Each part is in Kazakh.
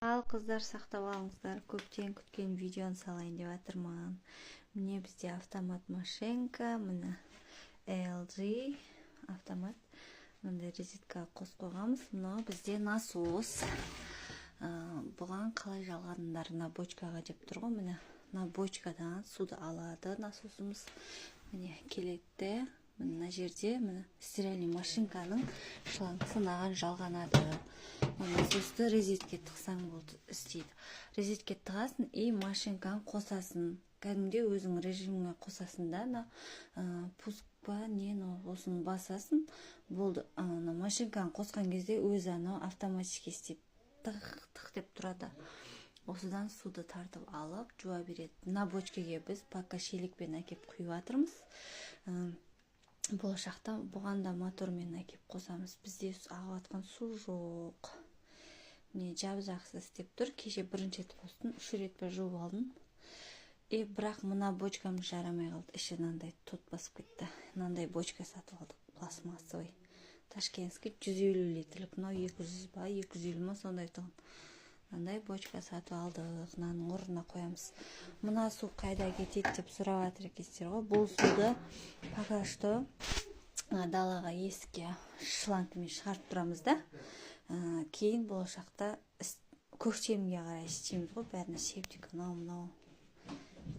Ал қыздар, сақтап алыңыздар, көптен күткен видеоны салайын деп жатырмын. Міне бізде автомат машинка, міне LG автомат. Мындай розеткаға қосып қойғанбыз. Мына бізде насос. Бұған қалай жалғадыңдар? Мына бочкаға деп тұр ғой, міне. Мына бочкадан суды алады насосымыз. Міне келеді. Мына жерде міне стиральный машинканың шлангысы мынаған жалғанады. Насосты розетке тықсаң болды, істейді. Розетке тығасың и машинканы қосасын. Кәдімгідей өзің режиміңе қосасын да, пуск па не, осыны басасын. Болды. Машинканы қосқан кезде өзі автоматически істеп тық деп тұрады. Осыдан суды тартып алып, жуа береді. Мына бочкеге біз пока шелекпен әкеп құйып жатырмыз. Болашақта бұған да мотормен әкеп қосамыз. Бізде ағып жатқан су жоқ. Міне жап-жақсы істеп тұр. Кеше бірінші рет қостым, 3 рет пе жуып алдым. Бірақ мына бочкам жарамай қалды. Іші мынандай тот басып кетті. Мынандай бочка сатып алдық, пластмассовый. Ташкентский 150 литрлік, мынау 200 ба, 250 ма сондай тұғын. Мынандай бочка сатып алдық, мынаның орнына қоямыз. Мына су қайда кетеді деп сұрап жатыр екенсіздер ғой. Бұл суды пока что далаға есікке шлангымен шығарып тұрамыз да. Кейін болашақта көктемге қарай істейміз ғой, бәріне септик, мынау.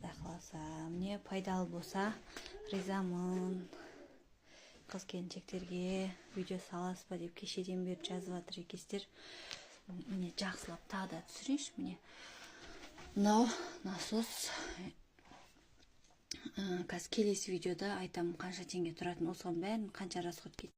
Құдай міне пайдалы болса, ризамын. Қыз-келіншектерге видео саласыз ба деп кешеден бері жазып жатыр екенсіздер. Міне жақсылап тағы да түсірейінші, міне. Мынау насос. Қазір келесі видеода айтамын қанша теңге тұратын, осыған бәрін қанша расход кетті.